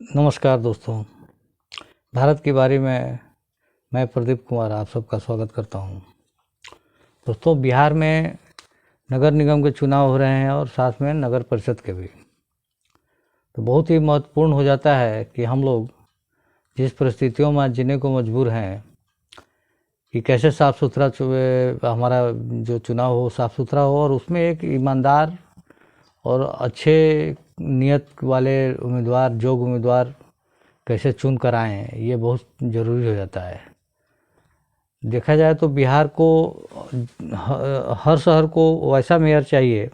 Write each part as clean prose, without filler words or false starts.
नमस्कार दोस्तों। भारत के बारे में मैं प्रदीप कुमार आप सबका स्वागत करता हूं। दोस्तों, बिहार में नगर निगम के चुनाव हो रहे हैं और साथ में नगर परिषद के भी। तो बहुत ही महत्वपूर्ण हो जाता है कि हम लोग जिस परिस्थितियों में जीने को मजबूर हैं कि कैसे साफ़ सुथरा हमारा जो चुनाव हो, साफ़ सुथरा हो और उसमें एक ईमानदार और अच्छे नियत वाले उम्मीदवार, योग्य उम्मीदवार कैसे चुन कर आएँ, ये बहुत ज़रूरी हो जाता है। देखा जाए तो बिहार को हर शहर को वैसा मेयर चाहिए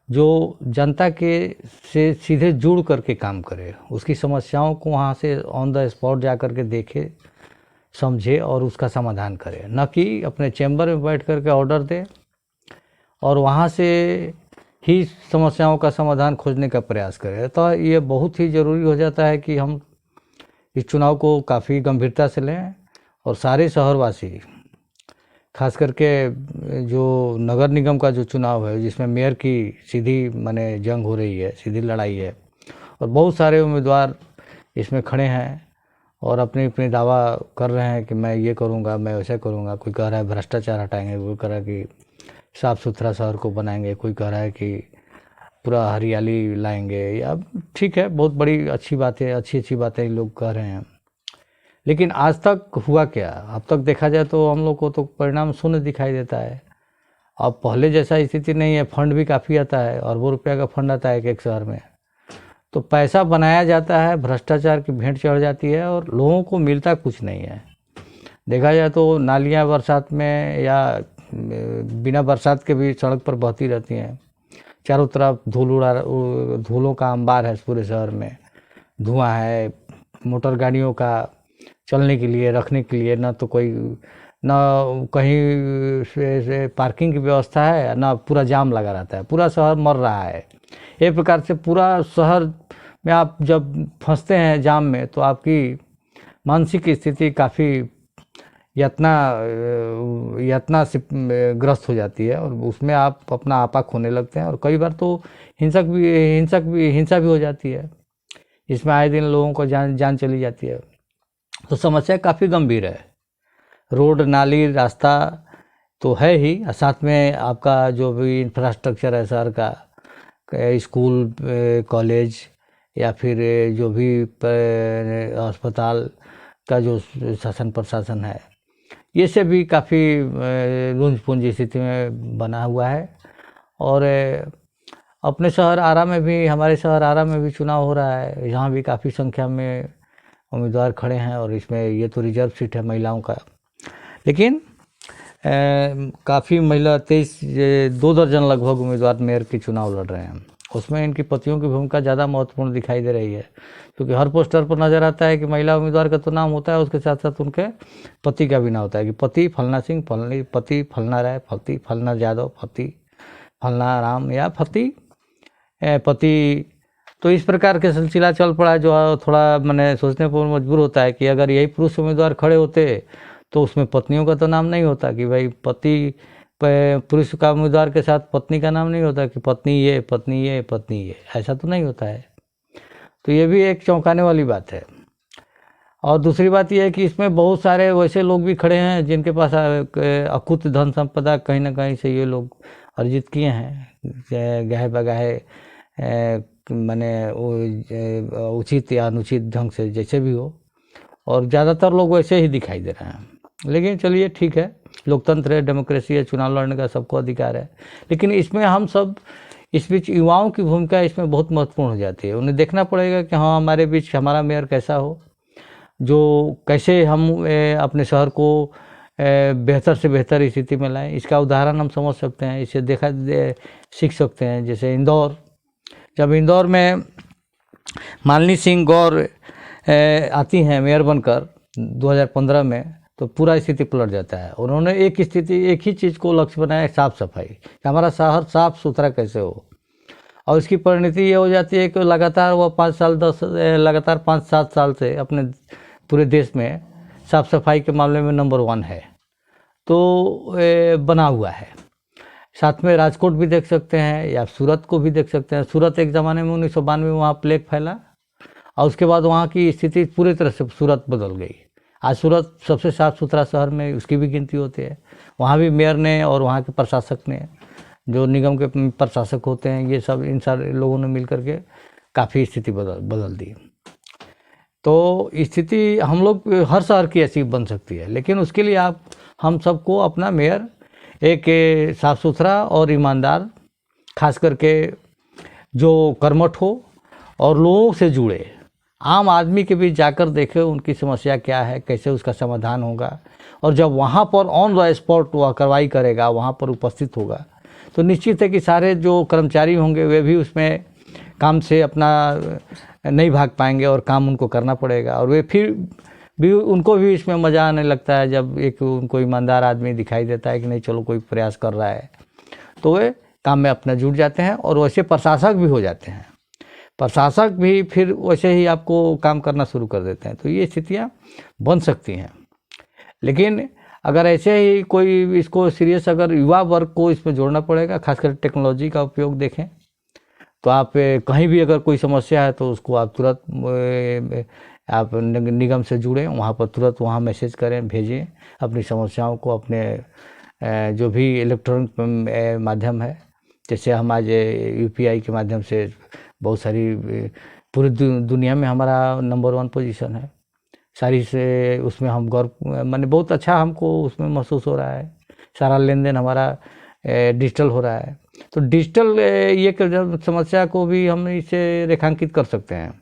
जो जनता के से सीधे जुड़ करके काम करे, उसकी समस्याओं को वहाँ से ऑन द स्पॉट जा कर के देखे, समझे और उसका समाधान करे, न कि अपने चैम्बर में बैठ कर के ऑर्डर दे और वहाँ से ही समस्याओं का समाधान खोजने का प्रयास करें। तो ये बहुत ही ज़रूरी हो जाता है कि हम इस चुनाव को काफ़ी गंभीरता से लें और सारे शहरवासी, खास करके जो नगर निगम का जो चुनाव है जिसमें मेयर की सीधी माने जंग हो रही है, सीधी लड़ाई है और बहुत सारे उम्मीदवार इसमें खड़े हैं और अपनी अपनी दावा कर रहे हैं कि मैं ये करूँगा, मैं वैसा करूँगा। कोई कह रहा है भ्रष्टाचार हटाएंगे, कोई कह रहा है कि साफ़ सुथरा शहर को बनाएंगे, कोई कह रहा है कि पूरा हरियाली लाएंगे। या ठीक है, बहुत बड़ी अच्छी बातें, अच्छी बातें लोग कह रहे हैं, लेकिन आज तक हुआ क्या? अब तक देखा जाए तो हम लोग को तो परिणाम शून्य दिखाई देता है। अब पहले जैसा स्थिति नहीं है, फंड भी काफ़ी आता है, अरबों रुपया का फंड आता है एक एक शहर में। तो पैसा बनाया जाता है, भ्रष्टाचार की भेंट चढ़ जाती है और लोगों को मिलता कुछ नहीं है। देखा जाए तो नालियाँ बरसात में या बिना बरसात के भी सड़क पर बहती रहती हैं, चारों तरफ धूलों का अंबार है पूरे शहर में, धुआं है, मोटर गाड़ियों का चलने के लिए, रखने के लिए ना तो कोई, ना कहीं से पार्किंग की व्यवस्था है, ना पूरा जाम लगा रहता है, पूरा शहर मर रहा है। एक प्रकार से पूरा शहर में आप जब फंसते हैं जाम में तो आपकी मानसिक स्थिति काफ़ी यातना से ग्रस्त हो जाती है और उसमें आप अपना आपा खोने लगते हैं और कई बार तो हिंसा भी हो जाती है। इसमें आए दिन लोगों को जान चली जाती है। तो समस्या काफ़ी गंभीर है। रोड, नाली, रास्ता तो है ही, साथ में आपका जो भी इंफ्रास्ट्रक्चर है शहर का, स्कूल, कॉलेज या फिर जो भी अस्पताल का जो शासन प्रशासन है, ये सब भी काफ़ी लूंज पूंज स्थिति में बना हुआ है। और अपने शहर आरा में भी, हमारे शहर आरा में भी चुनाव हो रहा है। यहाँ भी काफ़ी संख्या में उम्मीदवार खड़े हैं और इसमें ये तो रिजर्व सीट है महिलाओं का, लेकिन काफ़ी महिला 2 दर्जन लगभग उम्मीदवार मेयर के चुनाव लड़ रहे हैं। उसमें इनकी पतियों की भूमिका ज़्यादा महत्वपूर्ण दिखाई दे रही है, क्योंकि हर पोस्टर पर नज़र आता है कि महिला उम्मीदवार का तो नाम होता है, उसके साथ साथ उनके पति का भी नाम होता है कि पति फलना सिंह, पति फलना राय, पति फलना यादव, पति फलना राम या पति। तो इस प्रकार के सिलसिला चल पड़ा, जो थोड़ा मैंने सोचने पर मजबूर होता है कि अगर यही पुरुष उम्मीदवार खड़े होते तो उसमें पत्नियों का तो नाम नहीं होता कि भाई पति, पुरुष का उम्मीदवार के साथ पत्नी का नाम नहीं होता कि पत्नी ये, पत्नी ये, पत्नी ये, ऐसा तो नहीं होता है। तो ये भी एक चौंकाने वाली बात है। और दूसरी बात यह है कि इसमें बहुत सारे वैसे लोग भी खड़े हैं जिनके पास अकुत धन संपदा कहीं ना कहीं से ये लोग अर्जित किए हैं, गहे बगाहे माने उचित या अनुचित ढंग से, जैसे भी हो, और ज़्यादातर लोग वैसे ही दिखाई दे रहे हैं। लेकिन चलिए ठीक है, लोकतंत्र है, डेमोक्रेसी है, चुनाव लड़ने का सबको अधिकार है। लेकिन इसमें हम सब, इस बीच युवाओं की भूमिका इसमें बहुत महत्वपूर्ण हो जाती है। उन्हें देखना पड़ेगा कि हाँ, हमारे बीच हमारा मेयर कैसा हो, जो कैसे हम अपने शहर को बेहतर से बेहतर स्थिति में लाएं। इसका उदाहरण हम समझ सकते हैं, इसे सीख सकते हैं। जैसे इंदौर, जब इंदौर में मालिनी सिंह गौर आती हैं मेयर बनकर 2015 में, तो पूरा स्थिति पलट जाता है। उन्होंने एक ही चीज़ को लक्ष्य बनाया, साफ़ सफाई, कि हमारा शहर साफ़ सुथरा कैसे हो। और इसकी परिणति ये हो जाती है कि लगातार वो 5-7 साल से अपने पूरे देश में साफ़ सफाई के मामले में नंबर 1 है, तो बना हुआ है। साथ में राजकोट भी देख सकते हैं या सूरत को भी देख सकते हैं। सूरत एक ज़माने में 1992 में वहाँ प्लेग फैला और उसके बाद वहाँ की स्थिति पूरी तरह से सूरत बदल गई। आज सूरत सबसे साफ़ सुथरा शहर में उसकी भी गिनती होती है। वहाँ भी मेयर ने और वहाँ के प्रशासक ने, जो निगम के प्रशासक होते हैं, ये सब इन सारे लोगों ने मिल करके काफ़ी स्थिति बदल दी। तो स्थिति हम लोग हर शहर की ऐसी बन सकती है, लेकिन उसके लिए हम सबको अपना मेयर एक साफ़ सुथरा और ईमानदार, खास करके जो कर्मठ हो और लोगों से जुड़े, आम आदमी के बीच जाकर देखे उनकी समस्या क्या है, कैसे उसका समाधान होगा, और जब वहाँ पर ऑन द स्पॉट वह कार्रवाई करेगा, वहाँ पर उपस्थित होगा, तो निश्चित है कि सारे जो कर्मचारी होंगे वे भी उसमें काम से अपना नहीं भाग पाएंगे और काम उनको करना पड़ेगा। और वे फिर भी उनको भी इसमें मज़ा आने लगता है जब एक उनको ईमानदार आदमी दिखाई देता है कि नहीं चलो कोई प्रयास कर रहा है, तो वे काम में अपना जुट जाते हैं। और वैसे प्रशासक भी हो जाते हैं, प्रशासक भी फिर वैसे ही आपको काम करना शुरू कर देते हैं। तो ये स्थितियाँ बन सकती हैं। लेकिन अगर ऐसे ही कोई इसको सीरियस, अगर युवा वर्ग को इसमें जोड़ना पड़ेगा, खासकर टेक्नोलॉजी का उपयोग देखें तो आप कहीं भी अगर कोई समस्या है तो उसको आप तुरंत आप निगम से जुड़ें, वहाँ पर तुरंत वहाँ मैसेज करें, भेजें अपनी समस्याओं को। अपने जो भी इलेक्ट्रॉनिक माध्यम है, जैसे हम आज UPI के माध्यम से बहुत सारी, पूरी दुनिया में हमारा नंबर 1 पोजीशन है सारी से, उसमें हम गौर माने बहुत अच्छा हमको उसमें महसूस हो रहा है। सारा लेन देन हमारा डिजिटल हो रहा है। तो डिजिटल ये समस्या को भी हम इसे रेखांकित कर सकते हैं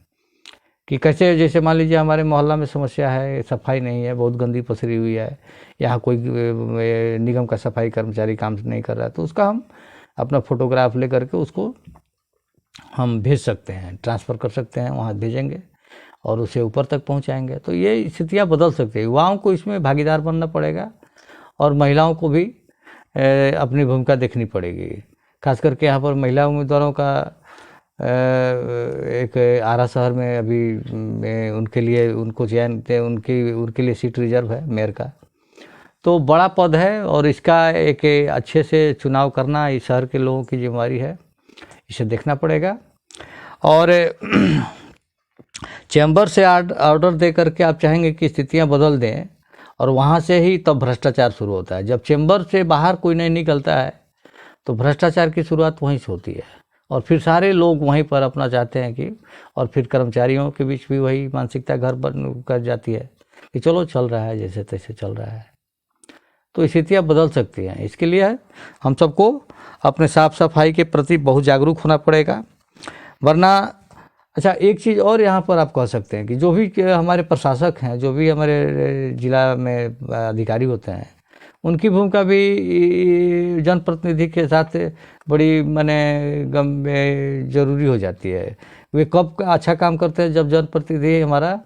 कि कैसे, जैसे मान लीजिए हमारे मोहल्ला में समस्या है, सफाई नहीं है, बहुत गंदी पसरी हुई है, यहाँ कोई निगम का सफाई कर्मचारी काम नहीं कर रहा है, तो उसका हम अपना फोटोग्राफ ले करके उसको हम भेज सकते हैं, ट्रांसफ़र कर सकते हैं, वहाँ भेजेंगे और उसे ऊपर तक पहुँचाएंगे। तो ये स्थितियाँ बदल सकती है। युवाओं को इसमें भागीदार बनना पड़ेगा और महिलाओं को भी अपनी भूमिका देखनी पड़ेगी। खास करके यहाँ पर महिला उम्मीदवारों का एक आरा शहर में अभी उनके लिए उनको चयन उनके लिए सीट रिजर्व है मेयर का। तो बड़ा पद है और इसका एक अच्छे से चुनाव करना इस शहर के लोगों की जिम्मेदारी है, इसे देखना पड़ेगा। और चैम्बर से ऑर्डर दे करके आप चाहेंगे कि स्थितियाँ बदल दें, और वहाँ से ही तब भ्रष्टाचार शुरू होता है। जब चैम्बर से बाहर कोई नहीं निकलता है तो भ्रष्टाचार की शुरुआत वहीं से होती है, और फिर सारे लोग वहीं पर अपना चाहते हैं कि, और फिर कर्मचारियों के बीच भी वही मानसिकता घर बन कर जाती है कि चलो चल रहा है, जैसे तैसे चल रहा है। तो स्थितियाँ बदल सकती हैं। इसके लिए हम सबको अपने साफ सफाई के प्रति बहुत जागरूक होना पड़ेगा, वरना अच्छा एक चीज़ और यहाँ पर आप कह सकते हैं कि जो भी हमारे प्रशासक हैं, जो भी हमारे ज़िला में अधिकारी होते हैं, उनकी भूमिका भी जनप्रतिनिधि के साथ बड़ी ज़रूरी हो जाती है। वे कब अच्छा काम करते हैं, जब जनप्रतिनिधि हमारा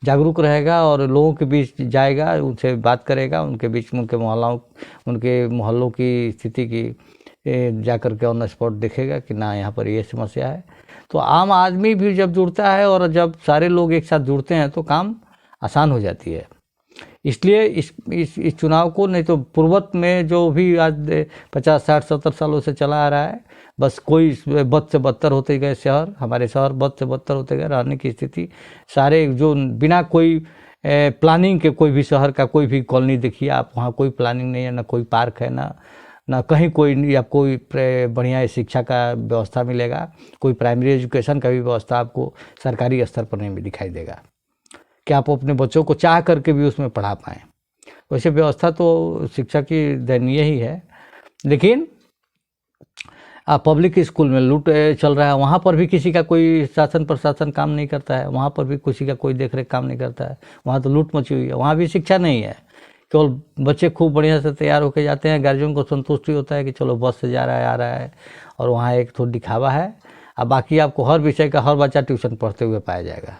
जागरूक रहेगा और लोगों के बीच जाएगा, उनसे बात करेगा, उनके बीच उनके मोहल्लों की स्थिति की जा कर के ऑन द स्पॉट देखेगा कि ना यहाँ पर ये समस्या है। तो आम आदमी भी जब जुड़ता है और जब सारे लोग एक साथ जुड़ते हैं तो काम आसान हो जाती है। इसलिए इस चुनाव को, नहीं तो पूर्वत में जो भी आज 50, 60, 70 सालों से चला आ रहा है, बस कोई बद से बदतर होते गए शहर, हमारे शहर बद से बदतर होते गए, रहने की स्थिति सारे जो बिना कोई प्लानिंग के, कोई भी शहर का कोई भी कॉलोनी देखिए आप, वहाँ कोई प्लानिंग नहीं है, ना कोई पार्क है, ना कहीं कोई या कोई बढ़िया शिक्षा का व्यवस्था मिलेगा, कोई प्राइमरी एजुकेशन का भी व्यवस्था आपको सरकारी स्तर पर नहीं दिखाई देगा कि आप अपने बच्चों को चाह करके भी उसमें पढ़ा पाएँ। वैसे व्यवस्था तो शिक्षा की दयनीय ही है। लेकिन पब्लिक स्कूल में लूट चल रहा है, वहाँ पर भी किसी का कोई शासन प्रशासन काम नहीं करता है, वहाँ पर भी किसी का कोई देख रेख काम नहीं करता है, वहाँ तो लूट मची हुई है। वहाँ भी शिक्षा नहीं है, केवल बच्चे खूब बढ़िया से तैयार होकर जाते हैं, गार्जियन को संतुष्टि होता है कि चलो बस से जा रहा है, आ रहा है, और वहाँ एक थोड़ा दिखावा है। अब बाकी आपको हर विषय का हर बच्चा ट्यूशन पढ़ते हुए पाया जाएगा।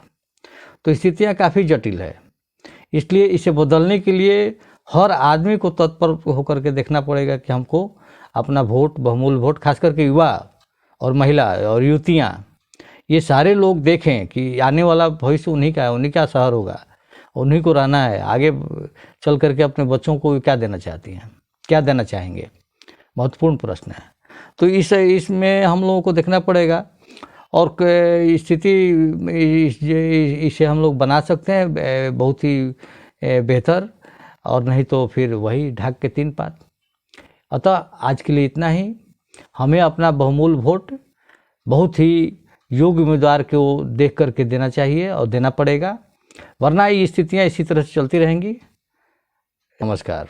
तो स्थितियाँ काफ़ी जटिल है। इसलिए इसे बदलने के लिए हर आदमी को तत्पर होकर के देखना पड़ेगा कि हमको अपना वोट, बहुमूल्य वोट, खास करके युवा और महिला और युवतियाँ, ये सारे लोग देखें कि आने वाला भविष्य उन्हीं का है, उन्हीं का शहर होगा, उन्हीं को रहना है। आगे चल करके अपने बच्चों को क्या देना चाहती हैं, क्या देना चाहेंगे, महत्वपूर्ण प्रश्न है। तो इसमें हम लोगों को देखना पड़ेगा। और स्थिति इसे हम लोग बना सकते हैं बहुत ही बेहतर, और नहीं तो फिर वही ढाक के 3 पात। अतः आज के लिए इतना ही। हमें अपना बहुमूल्य वोट बहुत ही योग्य उम्मीदवार को देख करके देना चाहिए और देना पड़ेगा, वरना ये स्थितियाँ इसी तरह से चलती रहेंगी। नमस्कार।